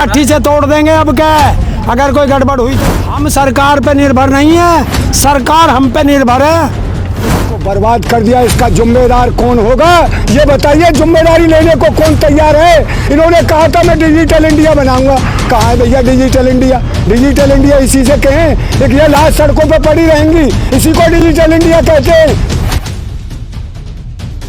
लाठी से तोड़ देंगे। अब क्या है, अगर कोई गड़बड़ हुई तो हम सरकार पे निर्भर नहीं है, सरकार हम पे निर्भर है। को बर्बाद कर दिया, इसका जिम्मेदार कौन होगा ये बताइए। जिम्मेदारी लेने को कौन तैयार है? इन्होंने कहा था मैं डिजिटल इंडिया बनाऊंगा। कहाँ है भैया डिजिटल इंडिया? डिजिटल इंडिया इसी से कहें, एक ये लाश सड़कों पर पड़ी रहेंगी, इसी को डिजिटल इंडिया कहते हैं।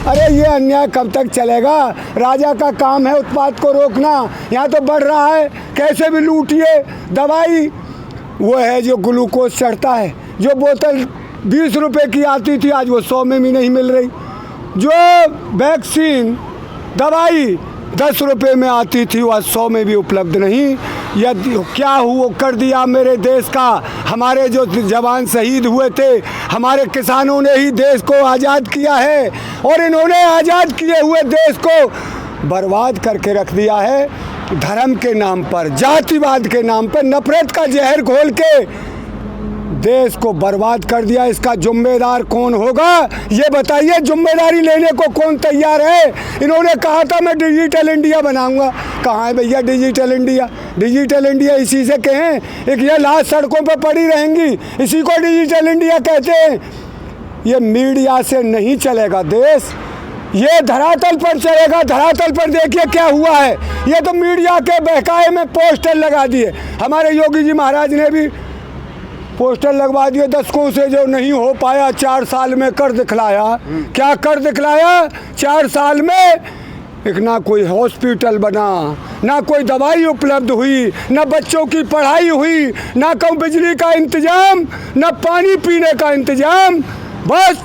अरे ये अन्याय कब तक चलेगा? राजा का काम है उत्पाद को रोकना, यहाँ तो बढ़ रहा है। कैसे भी लूटिए। दवाई वो है जो ग्लूकोज चढ़ता है, जो बोतल 20 रुपए की आती थी आज वो 100 में भी नहीं मिल रही। जो वैक्सीन दवाई 10 रुपए में आती थी वो आज 100 में भी उपलब्ध नहीं। यदि क्या हुआ कर दिया मेरे देश का। हमारे जो जवान शहीद हुए थे, हमारे किसानों ने ही देश को आज़ाद किया है, और इन्होंने आज़ाद किए हुए देश को बर्बाद करके रख दिया है। धर्म के नाम पर, जातिवाद के नाम पर नफरत का जहर घोल के देश को बर्बाद कर दिया। इसका जिम्मेदार कौन होगा ये बताइए। जिम्मेदारी लेने को कौन तैयार है? इन्होंने कहा था मैं डिजिटल इंडिया बनाऊंगा। कहाँ है भैया डिजिटल इंडिया? डिजिटल इंडिया इसी से कहें, एक ये लाश सड़कों पर पड़ी रहेंगी, इसी को डिजिटल इंडिया कहते हैं। ये मीडिया से नहीं चलेगा देश, ये धरातल पर चलेगा। धरातल पर देखिए क्या हुआ है। ये तो मीडिया के बहकाए में पोस्टर लगा दिए। हमारे योगी जी महाराज ने भी पोस्टर लगवा दिए दशकों से, जो नहीं हो पाया 4 साल में कर दिखलाया। क्या कर दिखलाया? 4 साल में एक ना कोई हॉस्पिटल बना, ना कोई दवाई उपलब्ध हुई, ना बच्चों की पढ़ाई हुई, ना कहूँ बिजली का इंतजाम, ना पानी पीने का इंतजाम। बस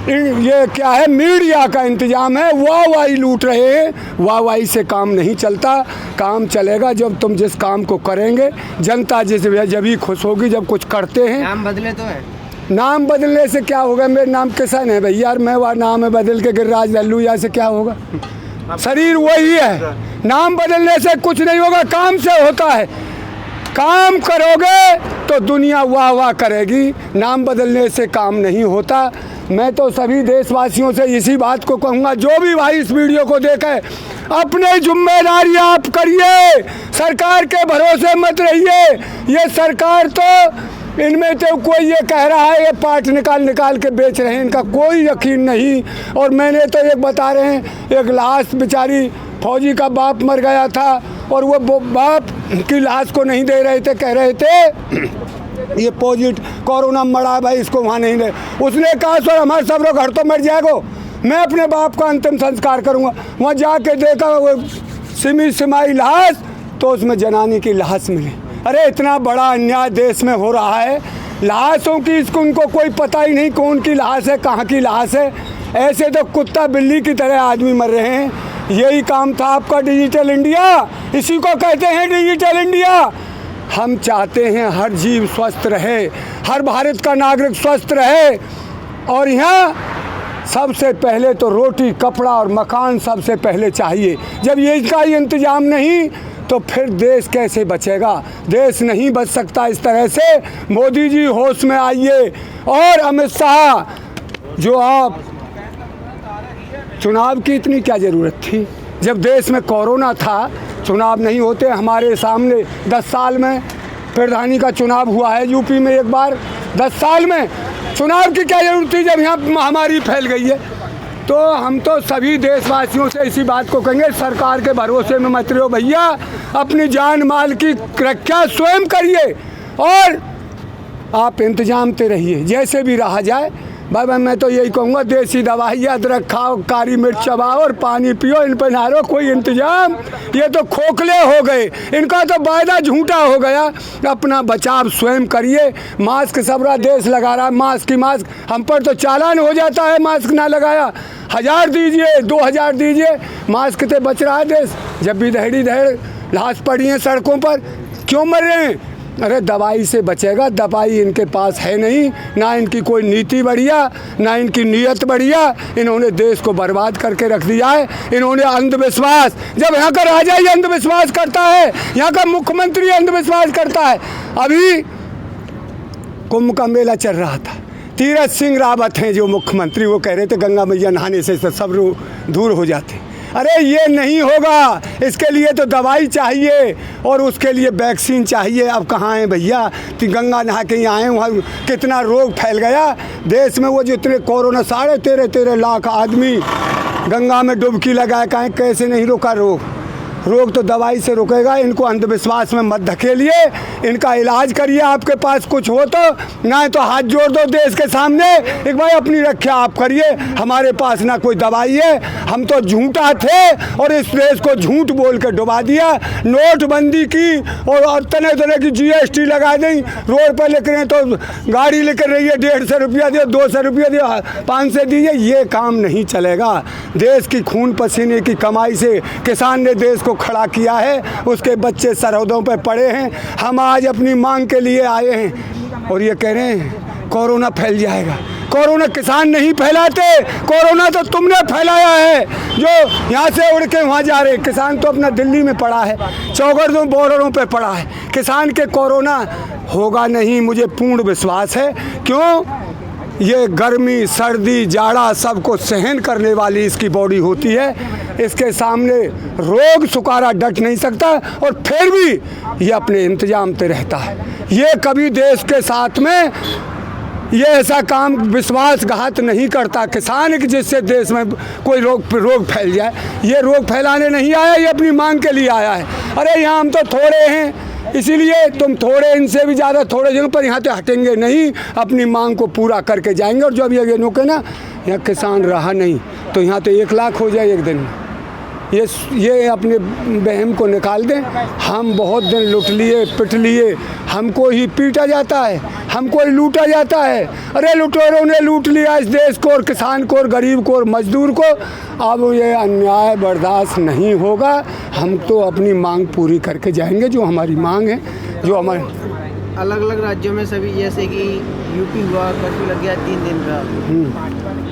ये क्या है, मीडिया का इंतजाम है। वाहवाही लूट रहे हैं। वाहवाही से काम नहीं चलता। काम चलेगा जब तुम जिस काम को करेंगे, जनता जब ही खुश होगी जब कुछ करते हैं। नाम बदले तो है। नाम बदलने से क्या होगा? मेरा नाम किसान है भैया, मैं वह नाम है बदल के गिरिराज लल्लू या से क्या होगा? शरीर वही है। नाम बदलने से कुछ नहीं होगा, काम से होता है। काम करोगे तो दुनिया वाह वाह करेगी, नाम बदलने से काम नहीं होता। मैं तो सभी देशवासियों से इसी बात को कहूँगा, जो भी भाई इस वीडियो को देखे अपने जिम्मेदारी आप करिए, सरकार के भरोसे मत रहिए। ये सरकार तो इनमें तो कोई ये कह रहा है ये पार्ट निकाल के बेच रहे हैं, इनका कोई यकीन नहीं। और मैंने तो एक बता रहे हैं, एक लाश बेचारी फौजी का बाप मर गया था और वो बाप की लाश को नहीं दे रहे थे, कह रहे थे ये पॉजिटिव कोरोना मरा भाई इसको वहाँ नहीं दे। उसने कहा सर हमारे सब लोग घर तो मर जाएगा, मैं अपने बाप का अंतिम संस्कार करूँगा। वहाँ जाके देखा वो सिमाई लाश, तो उसमें जनानी की लाश मिली। अरे इतना बड़ा अन्याय देश में हो रहा है, लाशों की इसको उनको कोई पता ही नहीं कौन की लाश है, कहाँ की लाश है। ऐसे तो कुत्ता बिल्ली की तरह आदमी मर रहे हैं। यही काम था आपका डिजिटल इंडिया, इसी को कहते हैं डिजिटल इंडिया। हम चाहते हैं हर जीव स्वस्थ रहे, हर भारत का नागरिक स्वस्थ रहे, और यहाँ सबसे पहले तो रोटी कपड़ा और मकान सबसे पहले चाहिए। जब ये इसका इंतजाम नहीं तो फिर देश कैसे बचेगा? देश नहीं बच सकता इस तरह से। मोदी जी होश में आइए। और अमित शाह, जो आप चुनाव की इतनी क्या ज़रूरत थी? जब देश में कोरोना था चुनाव नहीं होते। हमारे सामने 10 साल में प्रधानी का चुनाव हुआ है यूपी में एक बार। 10 साल में चुनाव की क्या जरूरत थी जब यहाँ महामारी फैल गई है? तो हम तो सभी देशवासियों से इसी बात को कहेंगे, सरकार के भरोसे में मत रहो भैया, अपनी जान माल की रक्षा स्वयं करिए और आप इंतजामते रहिए जैसे भी रहा जाए। भाई मैं तो यही कहूँगा, देसी दवाई अदरक खाओ, काली मिर्च चबाओ और पानी पियो, इन पर ना कोई इंतजाम। ये तो खोखले हो गए, इनका तो वायदा झूठा हो गया। अपना बचाव स्वयं करिए। मास्क सबरा देश लगा रहा है, मास्क हम पर तो चालान हो जाता है मास्क ना लगाया। 1000 दीजिए, 2000 दीजिए, मास्क से बच रहा है देश। जब भी दहड़ लाश पड़ी हैं सड़कों पर, क्यों मर रहे हैं? अरे दवाई से बचेगा, दवाई इनके पास है नहीं, ना इनकी कोई नीति बढ़िया, ना इनकी नीयत बढ़िया। इन्होंने देश को बर्बाद करके रख दिया है। इन्होंने अंधविश्वास, जब यहाँ का राजा ही अंधविश्वास करता है, यहाँ का मुख्यमंत्री अंधविश्वास करता है। अभी कुंभ का मेला चल रहा था, तीरथ सिंह रावत हैं जो मुख्यमंत्री, वो कह रहे थे गंगा मैया नहाने से सब दूर हो जाते। अरे ये नहीं होगा, इसके लिए तो दवाई चाहिए और उसके लिए वैक्सीन चाहिए। अब कहाँ हैं भैया? तो गंगा नहा के यहाँ आए, वहाँ कितना रोग फैल गया देश में। वो जितने कोरोना 13.5 लाख आदमी गंगा में डुबकी लगाए, कहें कैसे नहीं रोका रोग तो दवाई से रुकेगा। इनको अंधविश्वास में मत धकेलिए, इनका इलाज करिए। आपके पास कुछ हो तो ना तो हाथ जोड़ दो देश के सामने, एक भाई अपनी रक्षा आप करिए। हमारे पास ना कोई दवाई है, हम तो झूठा थे और इस देश को झूठ बोल के डुबा दिया। नोटबंदी की और तरह तरह की GST लगा दी। रोड पर लिख रहे हैं तो गाड़ी लेकर रही है 150 रुपया दियो, 200 रुपया दियो, 500 दीजिए। ये काम नहीं चलेगा। देश की खून पसीने की कमाई से किसान ने देश को खड़ा किया है, उसके बच्चे सरहदों पर पड़े हैं। हम आज अपनी मांग के लिए आए हैं और ये कह रहे हैं कोरोना फैल जाएगा। कोरोना किसान नहीं फैलाते, कोरोना तो तुमने फैलाया है जो यहाँ से उड़ के वहाँ जा रहे। किसान तो अपना दिल्ली में पड़ा है, चौगर्दों बॉर्डरों पे पड़ा है। किसान के कोरोना होगा नहीं, मुझे पूर्ण विश्वास है। क्यों? ये गर्मी सर्दी जाड़ा सबको सहन करने वाली इसकी बॉडी होती है। इसके सामने रोग सुकारा डट नहीं सकता और फिर भी ये अपने इंतजाम पे रहता है। ये कभी देश के साथ में ये ऐसा काम विश्वासघात नहीं करता किसान कि जिससे देश में कोई रोग फैल जाए। ये रोग फैलाने नहीं आया, ये अपनी मांग के लिए आया है। अरे यहाँ हम तो थोड़े हैं, इसीलिए तुम थोड़े, इनसे भी ज़्यादा थोड़े जगह पर यहाँ तो हटेंगे नहीं, अपनी मांग को पूरा करके जाएंगे। और जब ये नुके ना यहाँ किसान रहा नहीं तो यहाँ तो 1 लाख हो जाए एक दिन में। ये अपने बहम को निकाल दें। हम बहुत दिन लुट लिए पिट लिए, हमको ही पीटा जाता है, हमको ही लूटा जाता है। अरे लुटेरों ने लूट लिया इस देश को और किसान को और गरीब को और मजदूर को। अब ये अन्याय बर्दाश्त नहीं होगा। हम तो अपनी मांग पूरी करके जाएंगे, जो हमारी मांग है, जो हमारे अलग अलग राज्यों में सभी, जैसे कि यूपी हुआ कर्फ्यू लग गया 3 दिन का,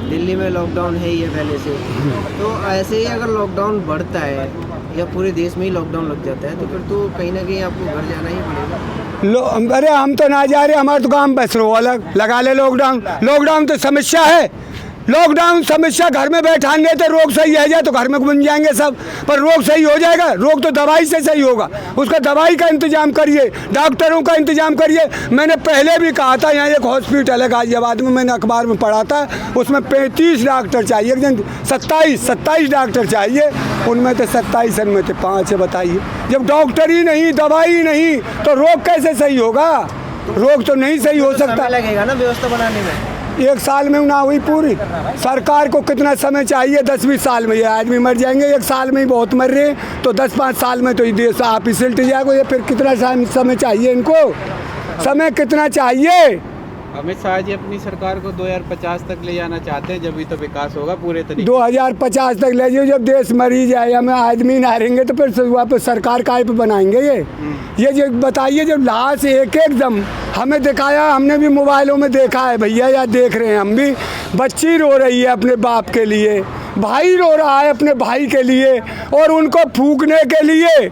दिल्ली में लॉकडाउन है ही है पहले से। तो ऐसे ही अगर लॉकडाउन बढ़ता है या पूरे देश में ही लॉकडाउन लग जाता है तो फिर तो कहीं ना कहीं आपको घर जाना ही पड़ेगा। अरे हम तो ना जा रहे, हमारे तो काम बस रो अलग लगा ले। लॉकडाउन तो समस्या है। लॉकडाउन समस्या घर में बैठाने थे, रोग सही है जाए तो घर में बन जाएंगे सब, पर रोग सही हो जाएगा? रोग तो दवाई से सही होगा। उसका दवाई का इंतजाम करिए, डॉक्टरों का इंतजाम करिए। मैंने पहले भी कहा था, यहाँ एक हॉस्पिटल है गाजियाबाद में, मैंने अखबार में पढ़ा था, उसमें 35 डॉक्टर चाहिए, 27 डॉक्टर चाहिए, उनमें तो 27 में तो 5 है। बताइए, जब डॉक्टर ही नहीं, दवाई नहीं, तो रोग कैसे सही होगा? रोग तो नहीं सही हो सकता। लगेगा ना व्यवस्था बनाने में। 1 साल में ना हुई पूरी। सरकार को कितना समय चाहिए? 10-20 साल में ये आदमी मर जाएंगे। 1 साल में ही बहुत मर रहे हैं, तो 10-5 साल में तो ये देश आप ही सिलट जाएगा। ये फिर कितना समय चाहिए इनको? समय कितना चाहिए? अमित शाह जी अपनी सरकार को 2050 तक ले जाना चाहते हैं, जब भी तो विकास होगा पूरे तरीके। 2050 तक ले जाओ, जब देश मरी जाए, हमें आदमी ना रहेंगे तो फिर वापस सरकार काय पे बनाएंगे ये जो बताइए। जब लाश एक दम हमें दिखाया, हमने भी मोबाइलों में देखा है भैया, या देख रहे हैं हम भी। बच्ची रो रही है अपने बाप के लिए, भाई रो रहा है अपने भाई के लिए, और उनको फूकने के लिए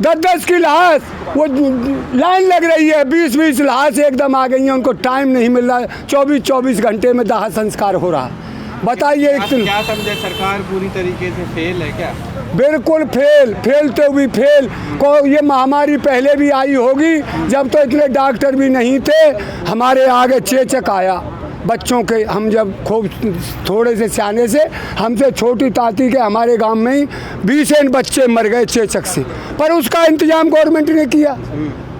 10-10 की लाश, वो लाइन लग रही है। 20-20 लाश एकदम आ गई हैं, उनको टाइम नहीं मिल रहा है। 24-24 घंटे में दाह संस्कार हो रहा। बताइए, क्या समझे सरकार पूरी तरीके से फेल है क्या? बिल्कुल फेल तो भी फेल को। ये महामारी पहले भी आई होगी, जब तो इतने डॉक्टर भी नहीं थे। हमारे आगे चेचक आया बच्चों के, हम जब खूब थोड़े से सियाने से, हमसे छोटी ताती के हमारे गांव में ही 20 बच्चे मर गए चेचक से, पर उसका इंतजाम गवर्नमेंट ने किया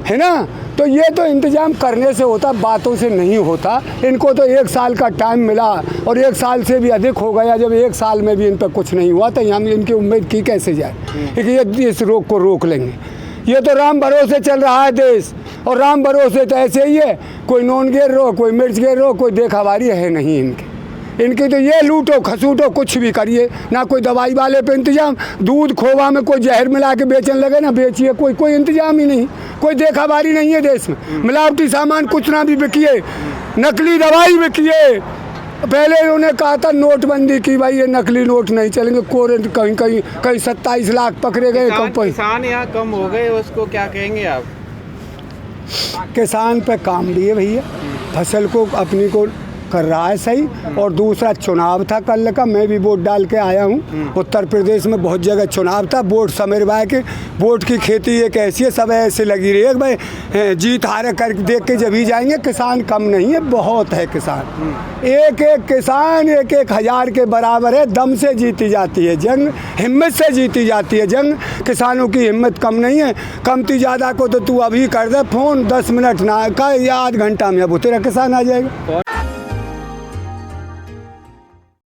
है ना। तो ये तो इंतजाम करने से होता, बातों से नहीं होता। इनको तो 1 साल का टाइम मिला और 1 साल से भी अधिक हो गया। जब 1 साल में भी इन पर कुछ नहीं हुआ तो हम इनकी उम्मीद की कैसे जाए कि ये इस रोग को रोक लेंगे। ये तो राम भरोसे चल रहा है देश, और राम भरोसे तो ऐसे ही है, कोई नून गिर रो, कोई मिर्च गिर रो, कोई देखावारी है नहीं इनकी तो ये लूटो खसूटो कुछ भी करिए, ना कोई दवाई वाले पे इंतजाम। दूध खोवा में कोई जहर मिला के बेचने लगे ना, बेचिए, कोई इंतजाम ही नहीं, कोई देखावारी नहीं है देश में। मिलावटी सामान कुछ ना भी बिकिए, नकली दवाई बिकिए। पहले उन्होंने कहा था नोटबंदी की, भाई ये नकली नोट नहीं चलेंगे। कहीं 27 लाख पकड़े गए। किसान यहाँ कम हो गए, उसको क्या कहेंगे आप? किसान पे काम भी है भैया, फसल को अपनी को कर रहा है सही। और दूसरा चुनाव था कल का, मैं भी वोट डाल के आया हूँ। उत्तर प्रदेश में बहुत जगह चुनाव था, वोट समीर भाई के वोट की खेती एक ऐसी है, सब ऐसे लगी रही है कि भाई जीत हारे कर देख के जब ही जाएंगे। किसान कम नहीं है, बहुत है किसान, एक एक किसान एक एक हज़ार के बराबर है। दम से जीती जाती है जंग, हिम्मत से जीती जाती है जंग। किसानों की हिम्मत कम नहीं है। कमती ज़्यादा को तो तू अभी कर दे फ़ोन, 10 मिनट ना का या आध घंटा में अब तेरा किसान आ जाएगा।